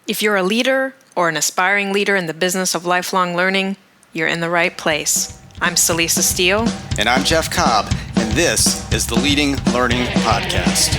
If you're a leader or an aspiring leader in the business of lifelong learning, you're in the right place. I'm Celisa Steele. And I'm Jeff Cobb, and this is the Leading Learning Podcast.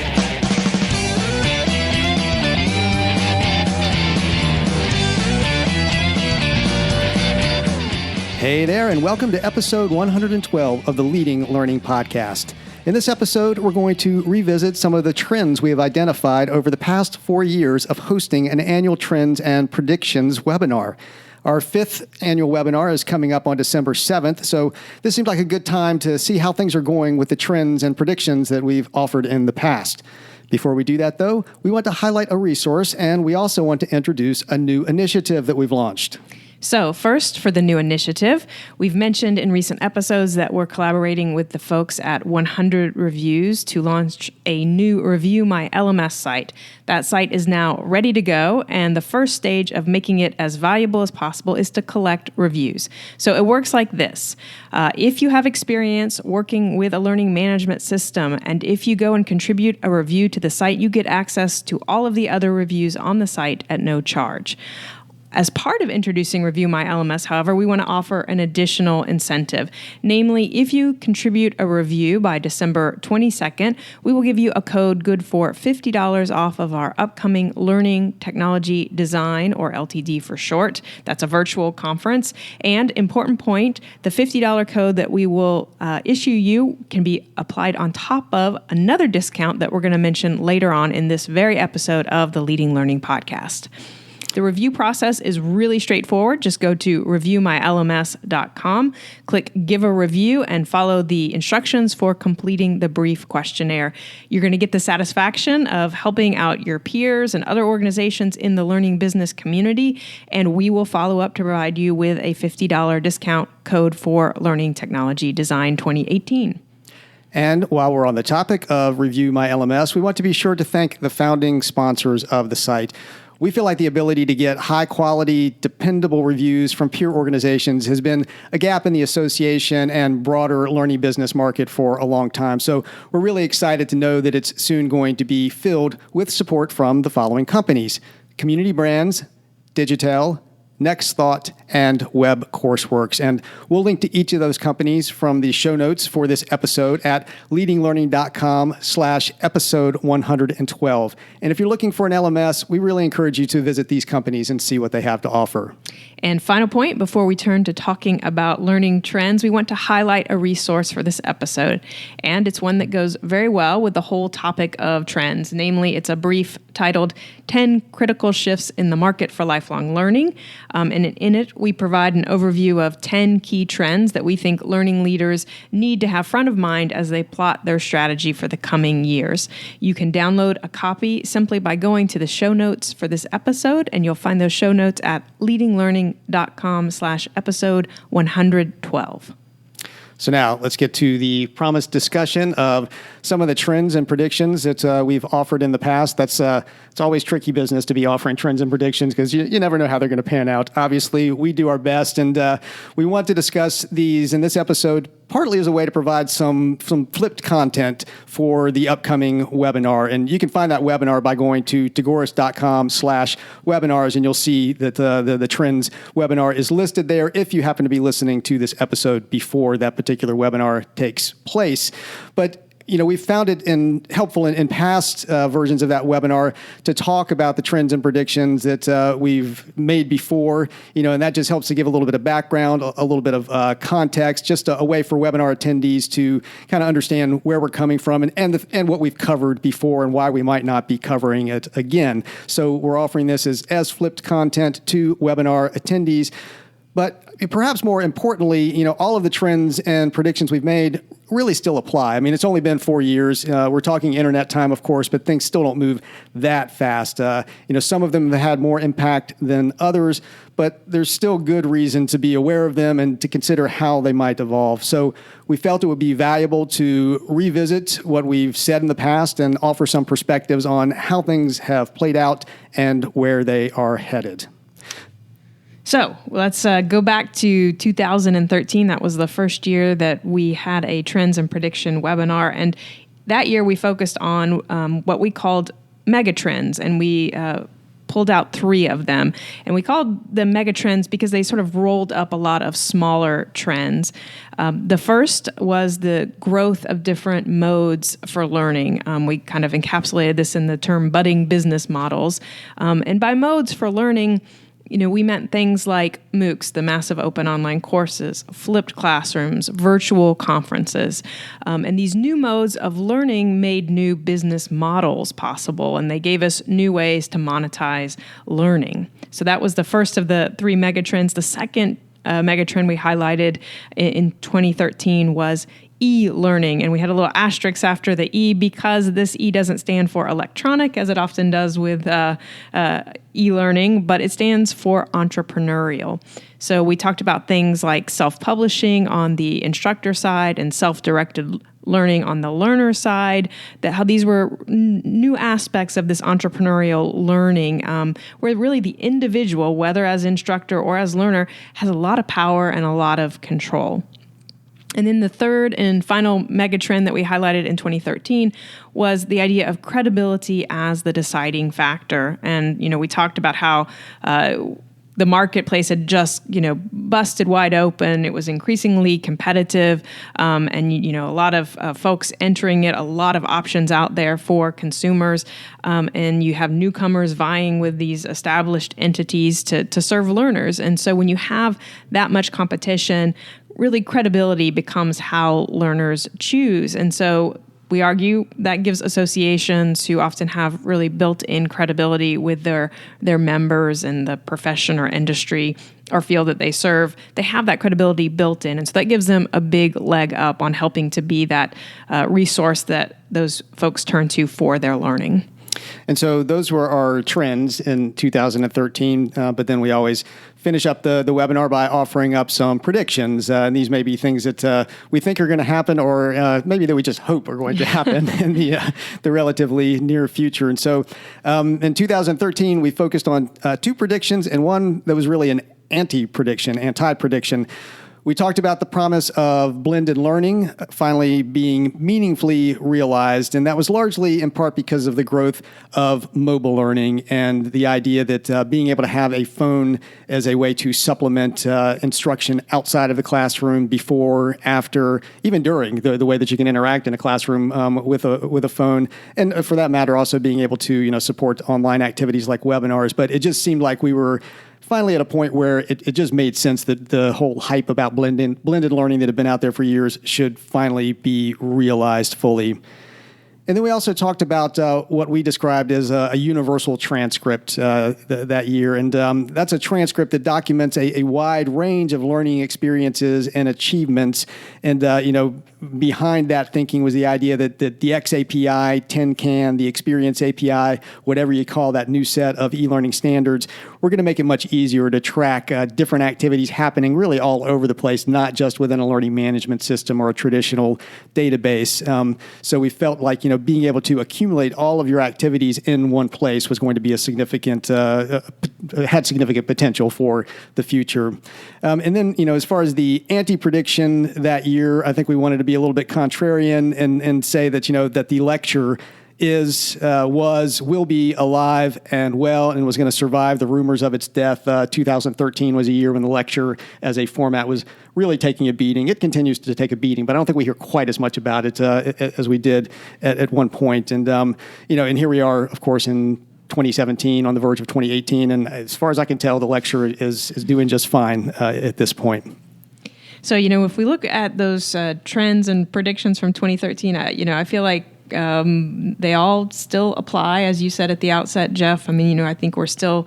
Hey there, and welcome to episode 112 of the Leading Learning Podcast. In this episode, we're going to revisit some of the trends we have identified over the past 4 years of hosting an annual Trends and Predictions webinar. Our fifth annual webinar is coming up on December 7th, so this seems like a good time to see how things are going with the trends and predictions that we've offered in the past. Before we do that, though, we want to highlight a resource, and we also want to introduce a new initiative that we've launched. So first, for the new initiative, we've mentioned in recent episodes that we're collaborating with the folks at 100 Reviews to launch a new Review My LMS site. That site is now ready to go, and the first stage of making it as valuable as possible is to collect reviews. So it works like this. If you have experience working with a learning management system, and if you go and contribute a review to the site, you get access to all of the other reviews on the site at no charge. As part of introducing Review My LMS, however, we want to offer an additional incentive. Namely, if you contribute a review by December 22nd, we will give you a code good for $50 off of our upcoming Learning Technology Design, or LTD for short. That's a virtual conference. And important point, the $50 code that we will issue you can be applied on top of another discount that we're going to mention later on in this very episode of the Leading Learning Podcast. The review process is really straightforward. Just go to reviewmylms.com, click Give a Review, and follow the instructions for completing the brief questionnaire. You're going to get the satisfaction of helping out your peers and other organizations in the learning business community, and we will follow up to provide you with a $50 discount code for Learning Technology Design 2018. And while we're on the topic of Review My LMS, we want to be sure to thank the founding sponsors of the site. We feel like the ability to get high-quality, dependable reviews from peer organizations has been a gap in the association and broader learning business market for a long time. So we're really excited to know that it's soon going to be filled with support from the following companies: Community Brands, Digitel, Next Thought, and Web Courseworks. And we'll link to each of those companies from the show notes for this episode at leadinglearning.com/episode 112. And if you're looking for an LMS, we really encourage you to visit these companies and see what they have to offer. And final point, before we turn to talking about learning trends, we want to highlight a resource for this episode. And it's one that goes very well with the whole topic of trends. Namely, it's a brief titled 10 Critical Shifts in the Market for Lifelong Learning. And in it, we provide an overview of 10 key trends that we think learning leaders need to have front of mind as they plot their strategy for the coming years. You can download a copy simply by going to the show notes for this episode, and you'll find those show notes at leadinglearning.com/episode 112. So now let's get to the promised discussion of some of the trends and predictions that we've offered in the past. It's always tricky business to be offering trends and predictions because you never know how they're going to pan out. Obviously, we do our best, and we want to discuss these in this episode partly as a way to provide some flipped content for the upcoming webinar. And you can find that webinar by going to tagoras.com/webinars, and you'll see that the trends webinar is listed there if you happen to be listening to this episode before that particular webinar takes place. But we've found it helpful in past versions of that webinar to talk about the trends and predictions that we've made before, and that just helps to give a little bit of background, a little bit of context, just a way for webinar attendees to kind of understand where we're coming from and what we've covered before and why we might not be covering it again. So we're offering this as flipped content to webinar attendees. But perhaps more importantly, all of the trends and predictions we've made really still apply. I mean, it's only been 4 years. We're talking internet time, of course, but things still don't move that fast. Some of them have had more impact than others, but there's still good reason to be aware of them and to consider how they might evolve. So we felt it would be valuable to revisit what we've said in the past and offer some perspectives on how things have played out and where they are headed. So let's go back to 2013. That was the first year that we had a trends and prediction webinar. And that year we focused on what we called megatrends. And we pulled out 3 of them. And we called them megatrends because they sort of rolled up a lot of smaller trends. The first was the growth of different modes for learning. We kind of encapsulated this in the term budding business models. And by modes for learning, we meant things like MOOCs, the massive open online courses, flipped classrooms, virtual conferences. And these new modes of learning made new business models possible, and they gave us new ways to monetize learning. So that was the first of the 3 megatrends. The second megatrend we highlighted in 2013 was e-learning, and we had a little asterisk after the E because this E doesn't stand for electronic, as it often does with e-learning, but it stands for entrepreneurial. So we talked about things like self-publishing on the instructor side and self-directed learning on the learner side, that how these were new aspects of this entrepreneurial learning, where really the individual, whether as instructor or as learner, has a lot of power and a lot of control. And then the third and final megatrend that we highlighted in 2013 was the idea of credibility as the deciding factor. And, we talked about how the marketplace had just, busted wide open. It was increasingly competitive, and, a lot of folks entering it, a lot of options out there for consumers. And you have newcomers vying with these established entities to serve learners. And so when you have that much competition, really credibility becomes how learners choose. And so we argue that gives associations who often have really built-in credibility with their members and the profession or industry or field that they serve. They have that credibility built in. And so that gives them a big leg up on helping to be that resource that those folks turn to for their learning. And so those were our trends in 2013, but then we always finish up the webinar by offering up some predictions. And these may be things that we think are going to happen, or maybe that we just hope are going to happen in the relatively near future. And so in 2013, we focused on 2 predictions and one that was really an anti-prediction. We talked about the promise of blended learning finally being meaningfully realized, and that was largely in part because of the growth of mobile learning and the idea that being able to have a phone as a way to supplement instruction outside of the classroom, before, after, even during the way that you can interact in a classroom with a phone, and for that matter, also being able to support online activities like webinars. But it just seemed like we were finally at a point where it just made sense that the whole hype about blended learning that had been out there for years should finally be realized fully. And then we also talked about what we described as a universal transcript that year. And that's a transcript that documents a wide range of learning experiences and achievements. And, behind that thinking was the idea that the X API, 10CAN, the Experience API, whatever you call that new set of e-learning standards, we're going to make it much easier to track different activities happening really all over the place, not just within a learning management system or a traditional database. So we felt like, being able to accumulate all of your activities in one place was going to be had significant potential for the future. And then, as far as the anti-prediction that year, I think we wanted to be a little bit contrarian and say that, that the lecture will be alive and well and was going to survive the rumors of its death. 2013 was a year when the lecture as a format was really taking a beating. It continues to take a beating, but I don't think we hear quite as much about it as we did at one point. And, and here we are, of course, in 2017, on the verge of 2018. And as far as I can tell, the lecture is doing just fine at this point. So, if we look at those trends and predictions from 2013, I feel like they all still apply, as you said at the outset, Jeff. I mean, I think we're still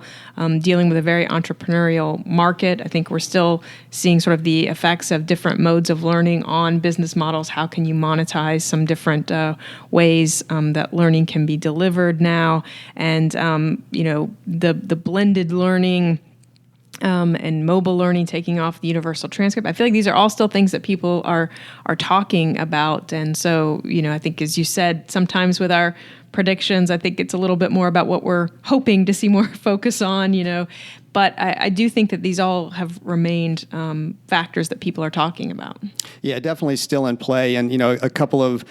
dealing with a very entrepreneurial market. I think we're still seeing sort of the effects of different modes of learning on business models. How can you monetize some different ways that learning can be delivered now? And, the blended learning and mobile learning taking off, the universal transcript. I feel like these are all still things that people are talking about. And so, I think, as you said, sometimes with our predictions, I think it's a little bit more about what we're hoping to see more focus on, But I do think that these all have remained factors that people are talking about. Yeah, definitely still in play. And, a couple of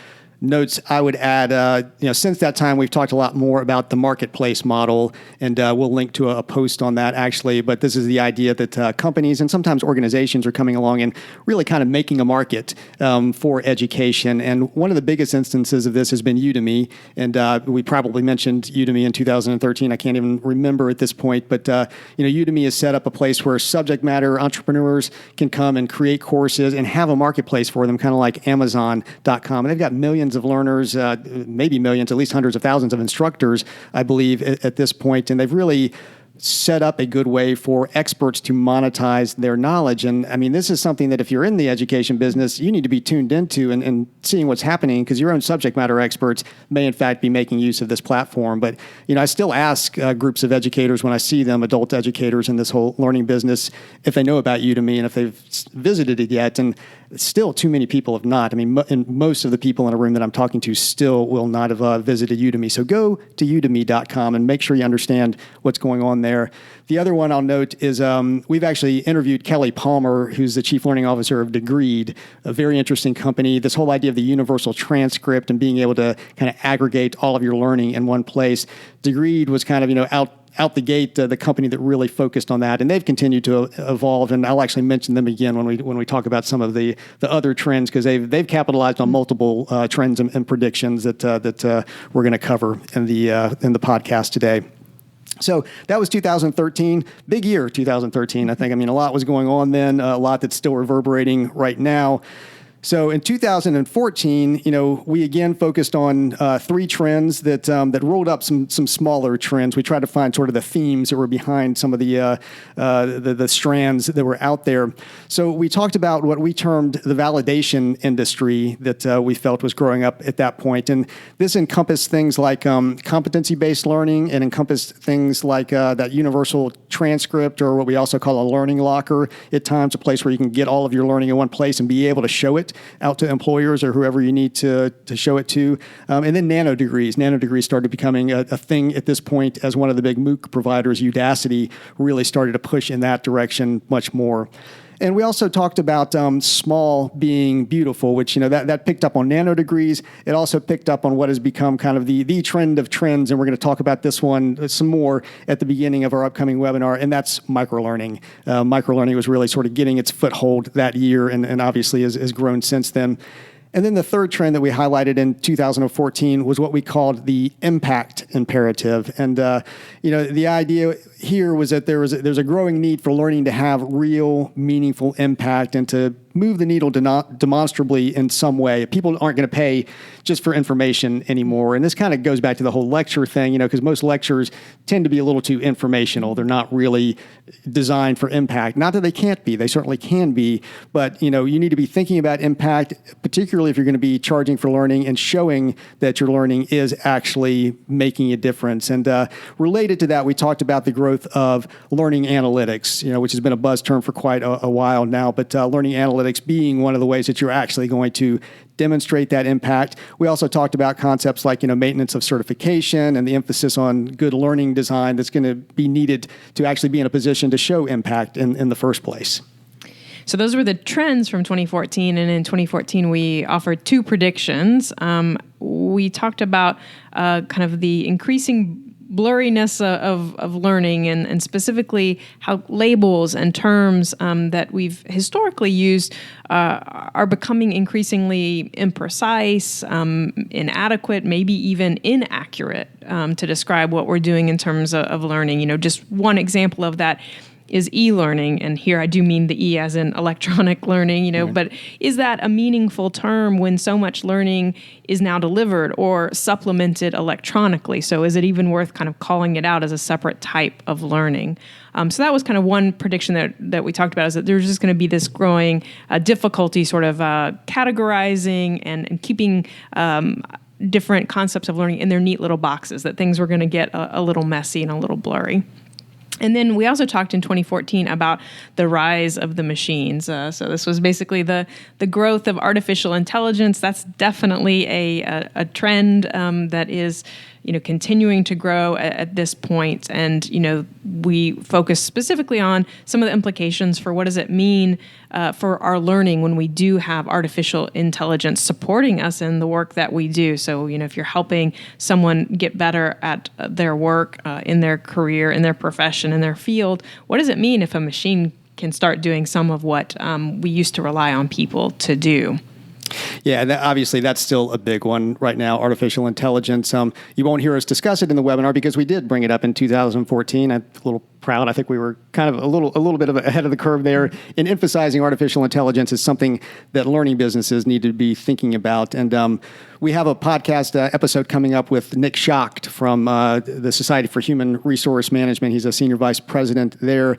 notes I would add, since that time, we've talked a lot more about the marketplace model, and we'll link to a post on that actually. But this is the idea that companies and sometimes organizations are coming along and really kind of making a market for education. And one of the biggest instances of this has been Udemy. And we probably mentioned Udemy in 2013. I can't even remember at this point. But Udemy has set up a place where subject matter entrepreneurs can come and create courses and have a marketplace for them, kind of like Amazon.com. And they've got millions of learners, maybe millions, at least hundreds of thousands of instructors, I believe, at this point. And they've really set up a good way for experts to monetize their knowledge. And I mean, this is something that if you're in the education business, you need to be tuned into and seeing what's happening, because your own subject matter experts may in fact be making use of this platform. But, I still ask groups of educators when I see them, adult educators in this whole learning business, if they know about Udemy and if they've visited it yet. And still too many people have not. I mean, and most of the people in a room that I'm talking to still will not have visited Udemy. So go to udemy.com and make sure you understand what's going on there. The other one I'll note is we've actually interviewed Kelly Palmer, who's the Chief Learning Officer of Degreed, a very interesting company. This whole idea of the universal transcript and being able to kind of aggregate all of your learning in one place. Degreed was kind of, out the gate, the company that really focused on that, and they've continued to evolve. And I'll actually mention them again when we talk about some of the other trends, because they've capitalized on multiple trends and predictions that we're going to cover in the podcast today. So that was 2013, big year, 2013. I think. I mean, a lot was going on then, a lot that's still reverberating right now. So in 2014, we again focused on three trends that rolled up some smaller trends. We tried to find sort of the themes that were behind some of the strands that were out there. So we talked about what we termed the validation industry that we felt was growing up at that point, and this encompassed things like competency-based learning, and encompassed things like that universal transcript, or what we also call a learning locker. At times, a place where you can get all of your learning in one place and be able to show it out to employers or whoever you need to show it to. And then nano degrees. Nano degrees started becoming a thing at this point, as one of the big MOOC providers, Udacity, really started to push in that direction much more. And we also talked about small being beautiful, which, that picked up on nano degrees. It also picked up on what has become kind of the trend of trends. And we're going to talk about this one some more at the beginning of our upcoming webinar, and that's microlearning. Microlearning was really sort of getting its foothold that year, and obviously has grown since then. And then the third trend that we highlighted in 2014 was what we called the impact imperative. And, the idea here was that there's a growing need for learning to have real, meaningful impact and to move the needle demonstrably in some way. People aren't going to pay just for information anymore. And this kind of goes back to the whole lecture thing, because most lectures tend to be a little too informational. They're not really designed for impact. Not that they can't be. They certainly can be. But, you need to be thinking about impact, particularly if you're going to be charging for learning and showing that your learning is actually making a difference. And related to that, we talked about the growth of learning analytics, which has been a buzz term for quite a while now. But learning analytics being one of the ways that you're actually going to demonstrate that impact. We also talked about concepts like, maintenance of certification and the emphasis on good learning design that's going to be needed to actually be in a position to show impact in the first place. So those were the trends from 2014. And in 2014, we offered two predictions. We talked about kind of the increasing blurriness of learning, and specifically how labels and terms that we've historically used are becoming increasingly imprecise, inadequate, maybe even inaccurate to describe what we're doing in terms of learning. Just one example of that is e-learning, and here I do mean the E as in electronic learning, but is that a meaningful term when so much learning is now delivered or supplemented electronically? So is it even worth kind of calling it out as a separate type of learning? So that was kind of one prediction that we talked about, is that there's just going to be this growing difficulty sort of categorizing and keeping different concepts of learning in their neat little boxes, that things were going to get a little messy and a little blurry. And then we also talked in 2014 about the rise of the machines. So this was basically the growth of artificial intelligence. That's definitely a trend that is continuing to grow at this point. And, we focus specifically on some of the implications for what does it mean for our learning when we do have artificial intelligence supporting us in the work that we do. So, if you're helping someone get better at their work, in their career, in their profession, in their field, what does it mean if a machine can start doing some of what we used to rely on people to do? Yeah, and obviously that's still a big one right now, artificial intelligence. You won't hear us discuss it in the webinar because we did bring it up in 2014. I'm a little proud. I think we were kind of a little bit ahead of the curve there in emphasizing artificial intelligence as something that learning businesses need to be thinking about. And we have a podcast episode coming up with Nick Schacht from the Society for Human Resource Management. He's a senior vice president there.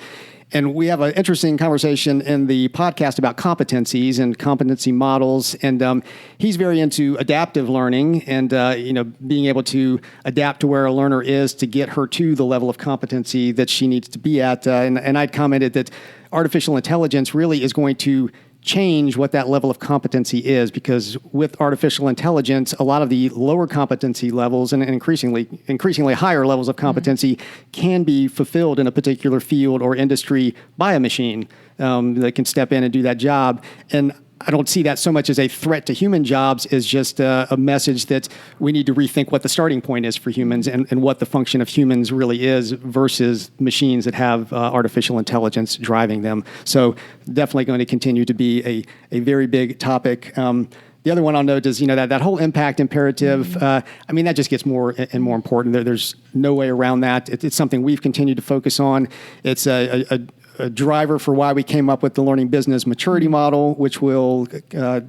And we have an interesting conversation in the podcast about competencies and competency models. And he's very into adaptive learning and, being able to adapt to where a learner is to get her to the level of competency that she needs to be at. And I'd commented that artificial intelligence really is going to change what that level of competency is, because with artificial intelligence, a lot of the lower competency levels and increasingly higher levels of competency can be fulfilled in a particular field or industry by a machine that can step in and do that job. And I don't see that so much as a threat to human jobs as just a message that we need to rethink what the starting point is for humans and what the function of humans really is versus machines that have artificial intelligence driving them. So definitely going to continue to be a very big topic. The other one I'll note is, that whole impact imperative. That just gets more and more important. There's no way around that. It's something we've continued to focus on. It's a driver for why we came up with the learning business maturity model, which we'll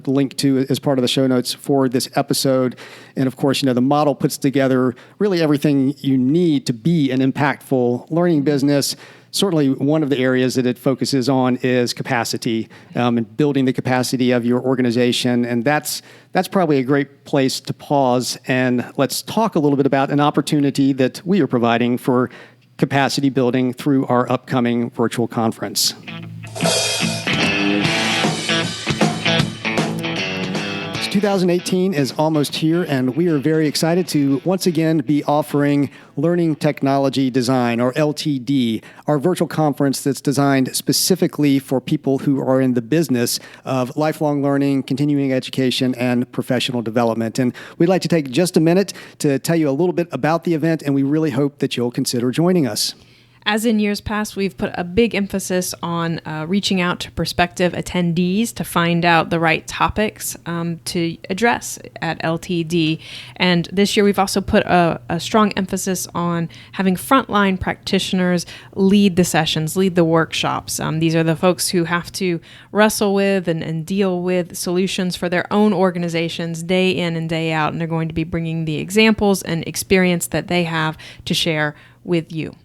link to as part of the show notes for this episode. And of course, the model puts together really everything you need to be an impactful learning business. Certainly one of the areas that it focuses on is capacity and building the capacity of your organization. And that's probably a great place to pause. And let's talk a little bit about an opportunity that we are providing for capacity building through our upcoming virtual conference. 2018 is almost here, and we are very excited to once again be offering Learning Technology Design, or LTD, our virtual conference that's designed specifically for people who are in the business of lifelong learning, continuing education, and professional development. And we'd like to take just a minute to tell you a little bit about the event, and we really hope that you'll consider joining us. As in years past, we've put a big emphasis on reaching out to prospective attendees to find out the right topics to address at LTD. And this year, we've also put a strong emphasis on having frontline practitioners lead the sessions, lead the workshops. These are the folks who have to wrestle with and deal with solutions for their own organizations day in and day out. And they're going to be bringing the examples and experience that they have to share with you.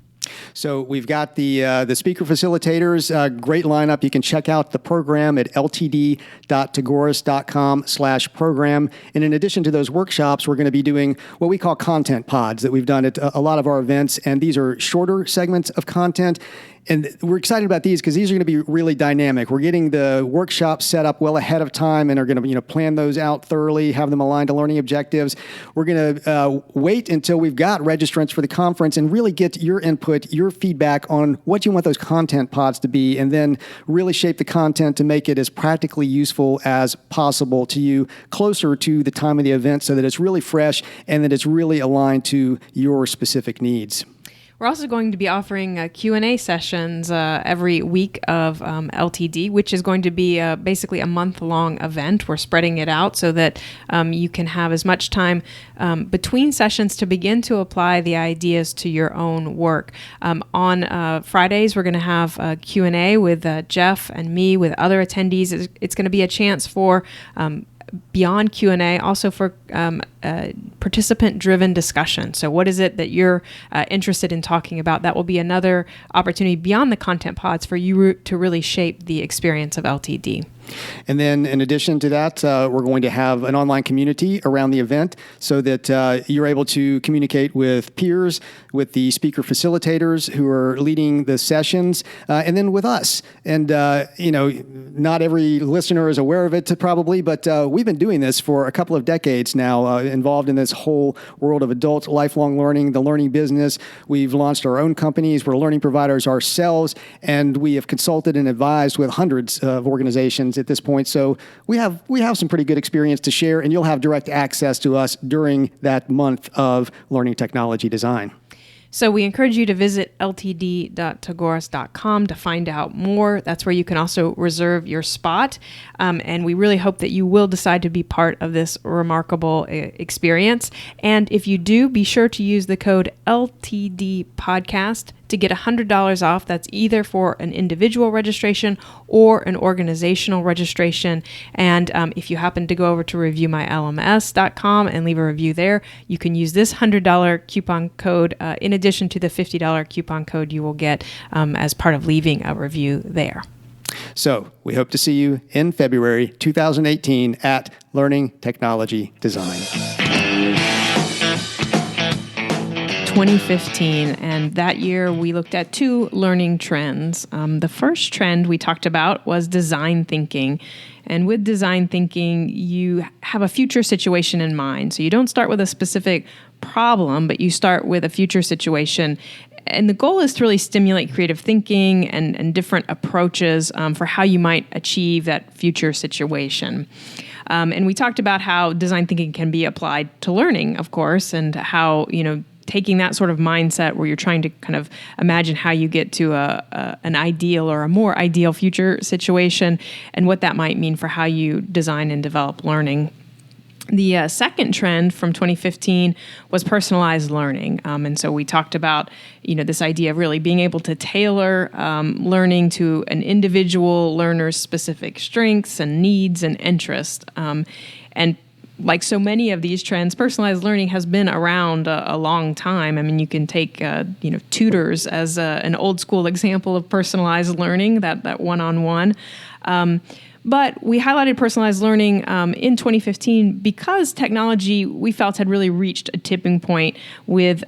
So we've got the speaker facilitators, great lineup. You can check out the program at ltd.tagoras.com/program. And in addition to those workshops, we're going to be doing what we call content pods that we've done at a lot of our events. And these are shorter segments of content. And we're excited about these because these are going to be really dynamic. We're getting the workshops set up well ahead of time and are going to plan those out thoroughly, have them aligned to learning objectives. We're going to wait until we've got registrants for the conference and really get your input, your feedback on what you want those content pods to be, and then really shape the content to make it as practically useful as possible to you closer to the time of the event so that it's really fresh and that it's really aligned to your specific needs. We're also going to be offering Q&A sessions every week of LTD, which is going to be basically a month-long event. We're spreading it out so that you can have as much time between sessions to begin to apply the ideas to your own work. On Fridays, we're going to have a Q&A with Jeff and me, with other attendees. It's going to be a chance for beyond Q&A, also for participant-driven discussion. So what is it that you're interested in talking about? That will be another opportunity beyond the content pods for you to really shape the experience of LTD. And then in addition to that, we're going to have an online community around the event so that you're able to communicate with peers, with the speaker facilitators who are leading the sessions, and then with us. And, not every listener is aware of it probably, but we've been doing this for a couple of decades now involved in this whole world of adult lifelong learning, the learning business. We've launched our own companies. We're learning providers ourselves, and we have consulted and advised with hundreds of organizations at this point. So we have some pretty good experience to share, and you'll have direct access to us during that month of learning technology design. So we encourage you to visit ltd.tagoras.com to find out more. That's where you can also reserve your spot. And we really hope that you will decide to be part of this remarkable experience. And if you do, be sure to use the code LTDpodcast to get $100 off. That's either for an individual registration or an organizational registration. And if you happen to go over to reviewmylms.com and leave a review there, you can use this $100 coupon code in addition to the $50 coupon code you will get as part of leaving a review there. So we hope to see you in February 2018 at Learning Technology Design. 2015, and that year we looked at two learning trends. The first trend we talked about was design thinking. And with design thinking, you have a future situation in mind. So you don't start with a specific problem, but you start with a future situation. And the goal is to really stimulate creative thinking and different approaches for how you might achieve that future situation. And we talked about how design thinking can be applied to learning, of course, and how, taking that sort of mindset where you're trying to kind of imagine how you get to an ideal or a more ideal future situation and what that might mean for how you design and develop learning. The second trend from 2015 was personalized learning. And so we talked about, this idea of really being able to tailor learning to an individual learner's specific strengths and needs and interests. And like so many of these trends, personalized learning has been around a long time. I mean, you can take, tutors as an old school example of personalized learning, that one-on-one. But we highlighted personalized learning in 2015 because technology, we felt, had really reached a tipping point with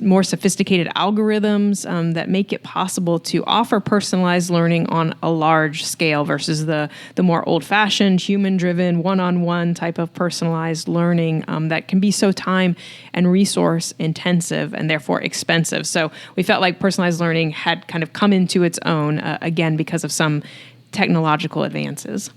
more sophisticated algorithms that make it possible to offer personalized learning on a large scale versus the more old-fashioned, human-driven, one-on-one type of personalized learning that can be so time and resource intensive and therefore expensive. So we felt like personalized learning had kind of come into its own, again, because of some technological advances.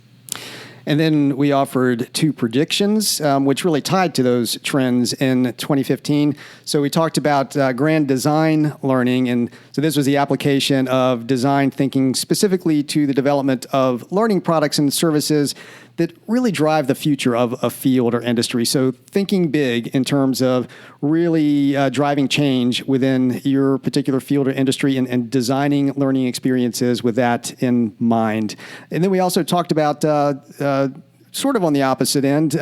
And then we offered two predictions, which really tied to those trends in 2015. So we talked about grand design learning. And so this was the application of design thinking specifically to the development of learning products and services that really drive the future of a field or industry. So thinking big in terms of really driving change within your particular field or industry and designing learning experiences with that in mind. And then we also talked about sort of on the opposite end,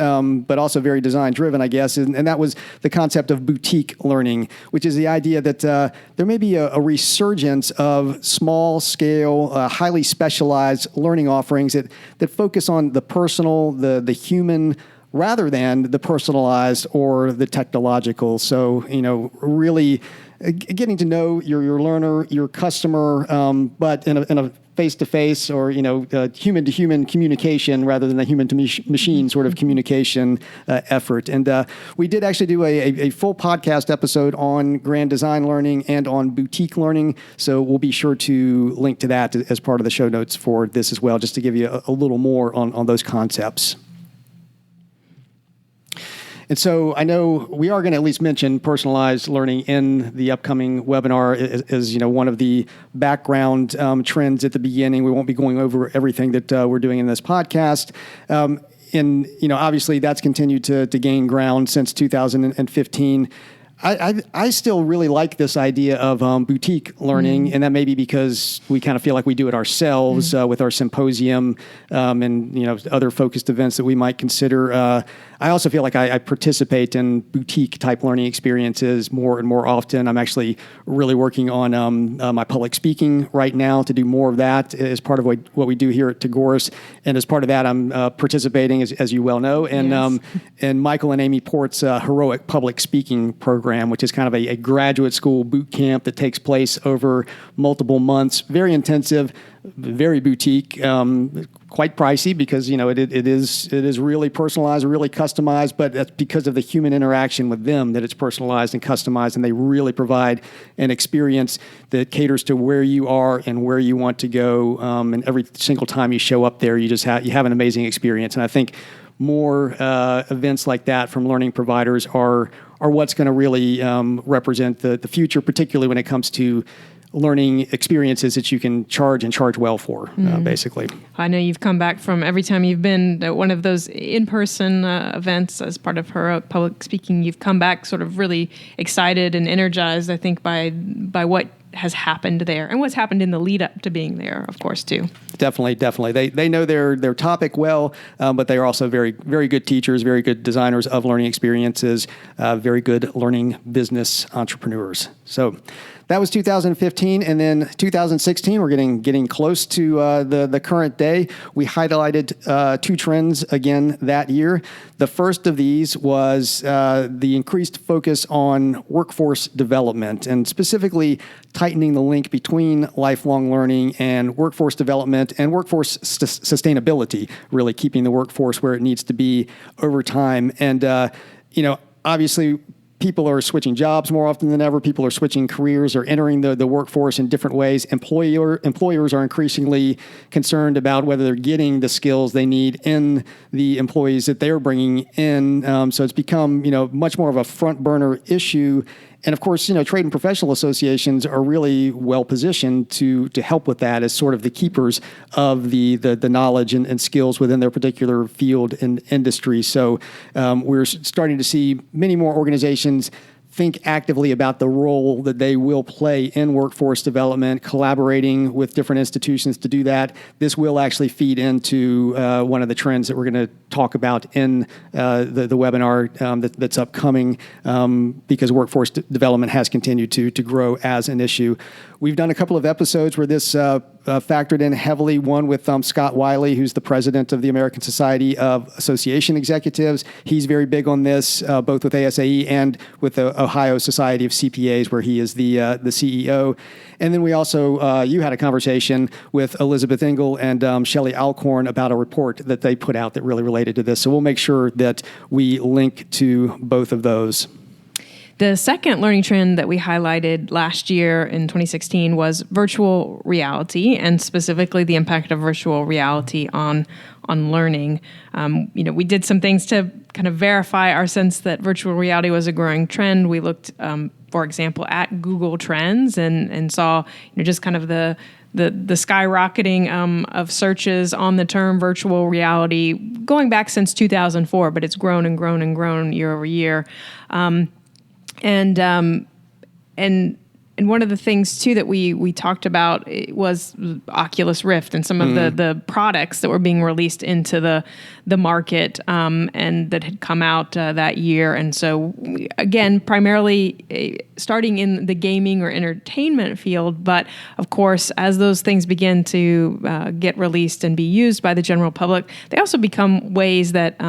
but also very design-driven, I guess, and that was the concept of boutique learning, which is the idea that there may be a resurgence of small-scale, highly specialized learning offerings that focus on the personal, the human, rather than the personalized or the technological. So, really getting to know your learner, your customer, but in a face-to-face or human-to-human communication rather than a human-to-machine sort of communication effort. And we did actually do a full podcast episode on grand design learning and on boutique learning. So we'll be sure to link to that as part of the show notes for this as well, just to give you a little more on those concepts. And so I know we are going to at least mention personalized learning in the upcoming webinar as one of the background trends at the beginning. We won't be going over everything that we're doing in this podcast. And obviously that's continued to gain ground since 2015. I still really like this idea of boutique learning, and that may be because we kind of feel like we do it ourselves with our symposium and other focused events that we might consider. I also feel like I participate in boutique type learning experiences more and more often. I'm actually really working on my public speaking right now to do more of that as part of what we do here at Tagoras. And as part of that, I'm participating, as you well know, in Michael and Amy Port's heroic public speaking program. program, which is kind of a graduate school boot camp that takes place over multiple months. Very intensive, very boutique, quite pricey because it is really personalized, really customized. But that's because of the human interaction with them that it's personalized and customized, and they really provide an experience that caters to where you are and where you want to go. And every single time you show up there, you have an amazing experience. And I think more events like that from learning providers are what's going to really represent the future, particularly when it comes to learning experiences that you can charge and charge well for, basically. I know you've come back from every time you've been at one of those in-person events as part of her public speaking, you've come back sort of really excited and energized, I think, by what has happened there and what's happened in the lead up to being there, of course, too. Definitely. They know their topic well, but they are also very, very good teachers, very good designers of learning experiences, very good learning business entrepreneurs. So that was 2015, and then 2016, we're getting close to the current day. We highlighted two trends again that year. The first of these was the increased focus on workforce development, and specifically tightening the link between lifelong learning and workforce development and workforce sustainability, really keeping the workforce where it needs to be over time. And, obviously, people are switching jobs more often than ever. People are switching careers or entering the workforce in different ways. Employers are increasingly concerned about whether they're getting the skills they need in the employees that they're bringing in. So it's become, much more of a front burner issue. And of course, trade and professional associations are really well positioned to help with that as sort of the keepers of the knowledge and skills within their particular field and industry. So we're starting to see many more organizations think actively about the role that they will play in workforce development, collaborating with different institutions to do that. This will actually feed into one of the trends that we're going to talk about in the webinar that's upcoming, because workforce development has continued to grow as an issue. We've done a couple of episodes where this factored in heavily, one with Scott Wiley, who's the president of the American Society of Association Executives. He's very big on this, both with ASAE and with the Ohio Society of CPAs, where he is the CEO. And then we also, you had a conversation with Elizabeth Engel and Shelley Alcorn about a report that they put out that really related to this. So we'll make sure that we link to both of those. The second learning trend that we highlighted last year in 2016 was virtual reality, and specifically the impact of virtual reality on learning. We did some things to kind of verify our sense that virtual reality was a growing trend. We looked, for example, at Google Trends and saw just kind of the skyrocketing of searches on the term virtual reality going back since 2004, but it's grown and grown and grown year over year. And one of the things too that we talked about was Oculus Rift and some of the products that were being released into the market and that had come out that year. And so again, primarily starting in the gaming or entertainment field, but of course, as those things begin to get released and be used by the general public, they also become ways that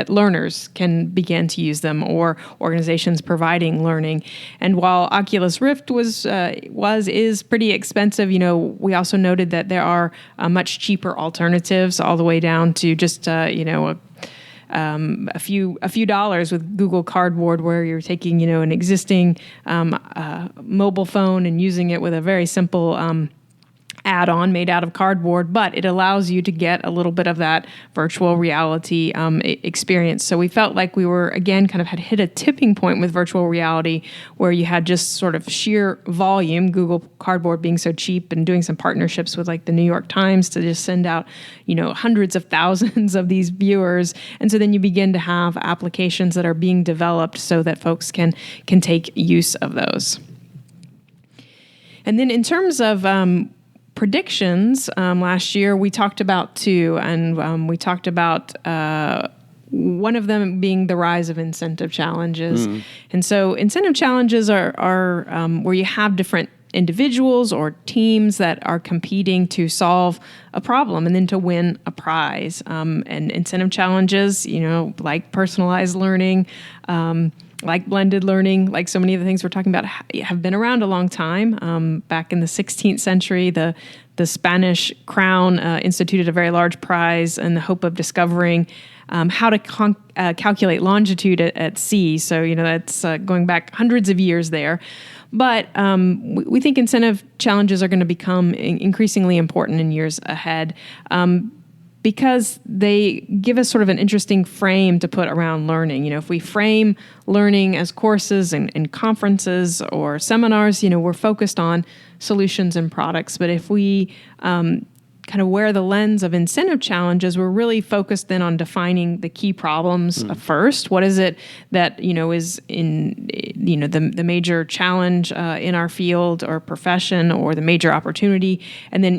learners can begin to use them, or organizations providing learning. And while Oculus Rift is pretty expensive, we also noted that there are much cheaper alternatives, all the way down to just a few dollars with Google Cardboard, where you're taking an existing mobile phone and using it with a very simple add-on made out of cardboard, but it allows you to get a little bit of that virtual reality experience. So we felt like we were, again, kind of had hit a tipping point with virtual reality, where you had just sort of sheer volume, Google Cardboard being so cheap, and doing some partnerships with like the New York Times to just send out, hundreds of thousands of these viewers. And so then you begin to have applications that are being developed so that folks can take use of those. And then in terms of predictions, last year we talked about two, and we talked about one of them being the rise of incentive challenges. And so incentive challenges are where you have different individuals or teams that are competing to solve a problem and then to win a prize. And incentive challenges, like personalized learning, like blended learning, like so many of the things we're talking about, have been around a long time. Back in the 16th century, the Spanish crown instituted a very large prize in the hope of discovering how to calculate longitude at sea. So, that's going back hundreds of years there. But we think incentive challenges are going to become increasingly important in years ahead because they give us sort of an interesting frame to put around learning. If we frame learning as courses and conferences or seminars, we're focused on solutions and products. But if we kind of wear the lens of incentive challenges, we're really focused then on defining the key problems first. What is it that is in the major challenge in our field or profession, or the major opportunity, and then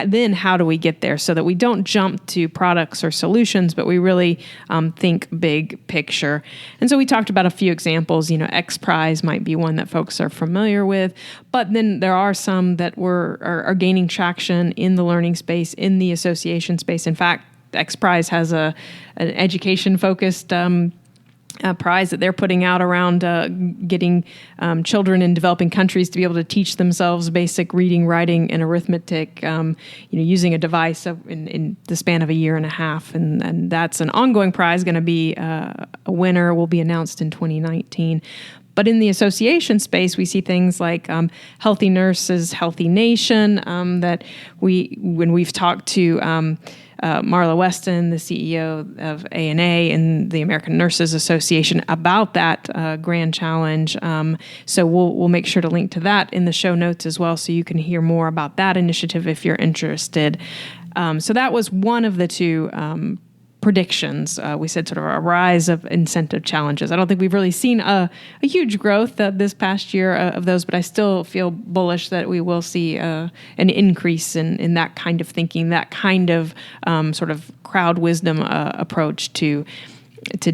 then how do we get there, so that we don't jump to products or solutions, but we really think big picture. And so we talked about a few examples. X Prize might be one that folks are familiar with, but then there are some that are gaining traction in the learning space, in the association space. In fact, X Prize has an education-focused prize that they're putting out around getting children in developing countries to be able to teach themselves basic reading, writing, and arithmetic, using a device in the span of a year and a half. And that's an ongoing prize, going to be a winner, will be announced in 2019. But in the association space, we see things like Healthy Nurses, Healthy Nation, that when we've talked to Marla Weston, the CEO of ANA and the American Nurses Association, about that grand challenge. So we'll make sure to link to that in the show notes as well, so you can hear more about that initiative if you're interested. So that was one of the two predictions. We said sort of a rise of incentive challenges. I don't think we've really seen a huge growth this past year of those, but I still feel bullish that we will see an increase in that kind of thinking, that kind of sort of crowd wisdom approach to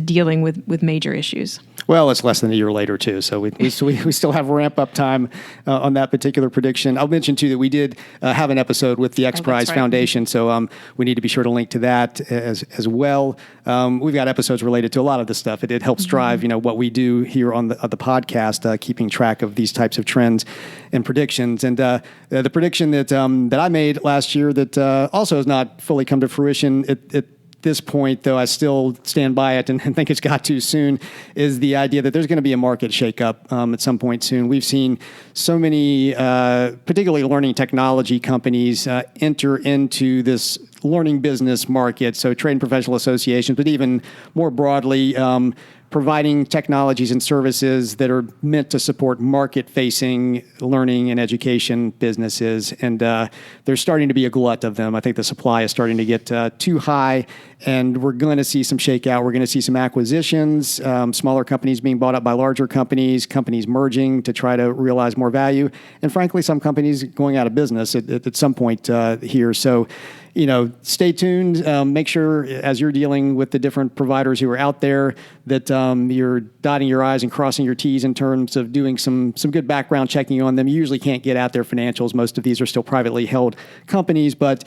dealing with major issues. Well, it's less than a year later, too, so we still have ramp-up time on that particular prediction. I'll mention, too, that we did have an episode with the X Prize Foundation, so we need to be sure to link to that as well. We've got episodes related to a lot of this stuff. It helps drive, what we do here on the podcast, keeping track of these types of trends and predictions. And the prediction that I made last year that also has not fully come to fruition, this point, though I still stand by it and think it's got too soon, is the idea that there's going to be a market shakeup at some point soon. We've seen so many, particularly learning technology companies, enter into this learning business market, so trade and professional associations, but even more broadly, providing technologies and services that are meant to support market-facing learning and education businesses. And there's starting to be a glut of them. I think the supply is starting to get too high, and we're going to see some shakeout. We're going to see some acquisitions, smaller companies being bought up by larger companies merging to try to realize more value, and frankly, some companies going out of business at some point here. So, stay tuned. Make sure as you're dealing with the different providers who are out there that you're dotting your I's and crossing your T's in terms of doing some good background checking on them. You usually can't get at their financials. Most of these are still privately held companies, but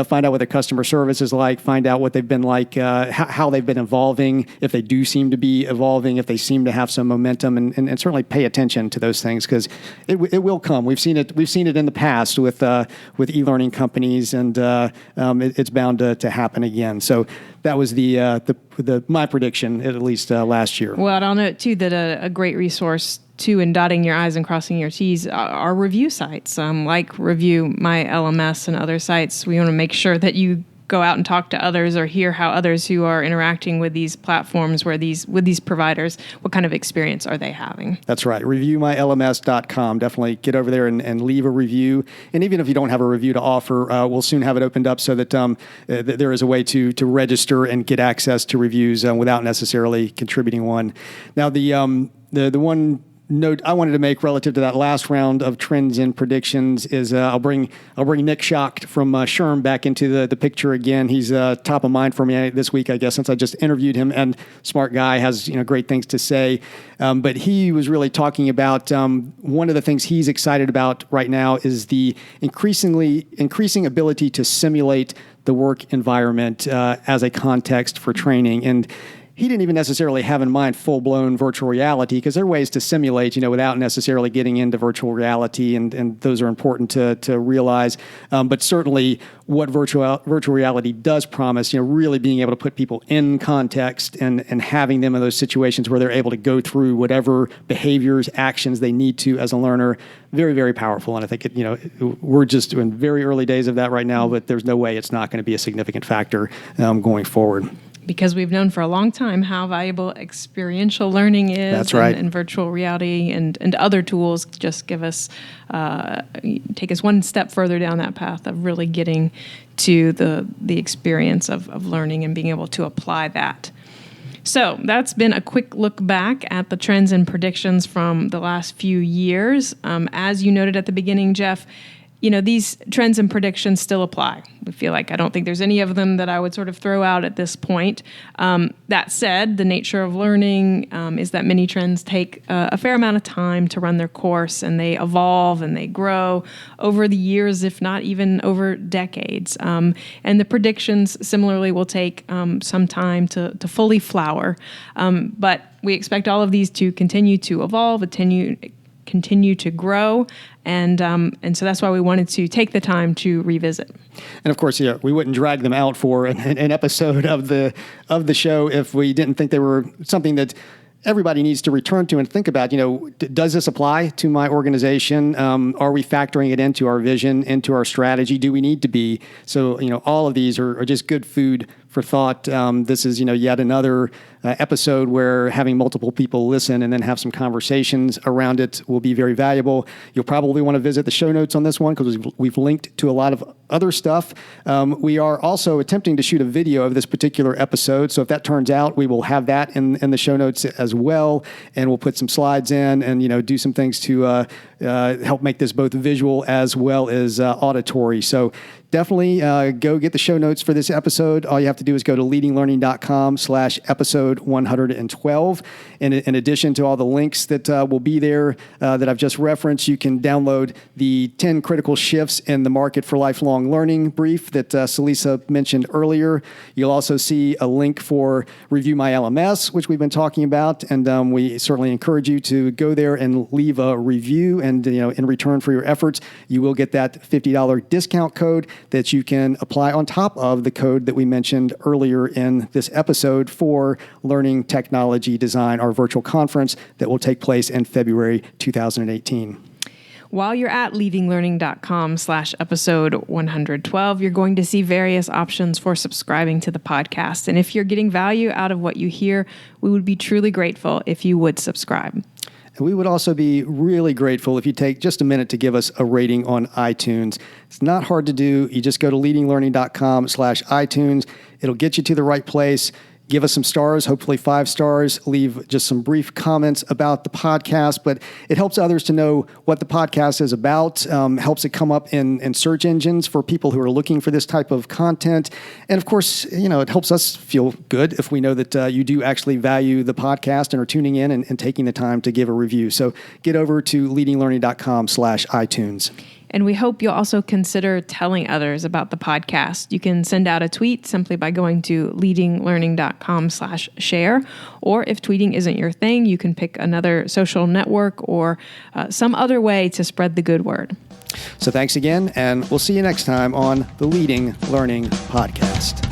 find out what their customer service is like. Find out what they've been like, how they've been evolving, if they do seem to be evolving, if they seem to have some momentum, and certainly pay attention to those things, because it will come. We've seen it in the past with e-learning companies, and it's bound to happen again. So that was my prediction, at least last year. Well, I'll note too that a great resource too in dotting your I's and crossing your T's are review sites, like Review My LMS and other sites. We want to make sure that you go out and talk to others or hear how others who are interacting with these platforms, with these providers, what kind of experience are they having? That's right. ReviewMyLMS.com. Definitely get over there and leave a review. And even if you don't have a review to offer, we'll soon have it opened up so that there is a way to register and get access to reviews without necessarily contributing one. Now, the one note I wanted to make relative to that last round of trends and predictions is I'll bring Nick Schacht from SHRM back into the picture again. He's top of mind for me this week, I guess, since I just interviewed him, and smart guy, has great things to say. But he was really talking about one of the things he's excited about right now is the increasing ability to simulate the work environment as a context for training. And he didn't even necessarily have in mind full-blown virtual reality, because there are ways to simulate, without necessarily getting into virtual reality, and those are important to realize. But certainly what virtual reality does promise, really being able to put people in context and having them in those situations where they're able to go through whatever behaviors, actions they need to as a learner, very, very powerful. And I think, we're just in very early days of that right now, but there's no way it's not going to be a significant factor going forward. Because we've known for a long time how valuable experiential learning is. That's right. And virtual reality and other tools just take us one step further down that path of really getting to the experience of learning and being able to apply that. So that's been a quick look back at the trends and predictions from the last few years. As you noted at the beginning, Jeff, these trends and predictions still apply. We feel like I don't think there's any of them that I would sort of throw out at this point. That said, the nature of learning is that many trends take a fair amount of time to run their course, and they evolve and they grow over the years, if not even over decades. And the predictions similarly will take some time to fully flower. But we expect all of these to continue to evolve, continue to grow, and so that's why we wanted to take the time to revisit. And of course, we wouldn't drag them out for an episode of the show if we didn't think they were something that everybody needs to return to and think about. Does this apply to my organization? Are we factoring it into our vision, into our strategy? Do we need to be? So, all of these are just good food for thought. This is, yet another episode where having multiple people listen and then have some conversations around it will be very valuable. You'll probably want to visit the show notes on this one because we've linked to a lot of other stuff. We are also attempting to shoot a video of this particular episode. So if that turns out, we will have that in the show notes as well. And we'll put some slides in and, do some things to help make this both visual as well as auditory. So definitely go get the show notes for this episode. All you have to do is go to leadinglearning.com/episode 112. And in addition to all the links that will be there that I've just referenced, you can download the 10 critical shifts in the market for lifelong learning brief that Celisa mentioned earlier. You'll also see a link for Review My LMS, which we've been talking about. And we certainly encourage you to go there and leave a review. And in return for your efforts, you will get that $50 discount code that you can apply on top of the code that we mentioned earlier in this episode for Learning Technology Design, our virtual conference that will take place in February 2018. While you're at leadinglearning.com/episode 112, you're going to see various options for subscribing to the podcast. And if you're getting value out of what you hear, we would be truly grateful if you would subscribe. And we would also be really grateful if you take just a minute to give us a rating on iTunes. It's not hard to do. You just go to leadinglearning.com/iTunes. It'll get you to the right place. Give us some stars, hopefully 5 stars. Leave just some brief comments about the podcast, but it helps others to know what the podcast is about, helps it come up in search engines for people who are looking for this type of content. And of course, it helps us feel good if we know that you do actually value the podcast and are tuning in and taking the time to give a review. So get over to leadinglearning.com/iTunes. And we hope you'll also consider telling others about the podcast. You can send out a tweet simply by going to leadinglearning.com/share. Or if tweeting isn't your thing, you can pick another social network or some other way to spread the good word. So thanks again, and we'll see you next time on the Leading Learning Podcast.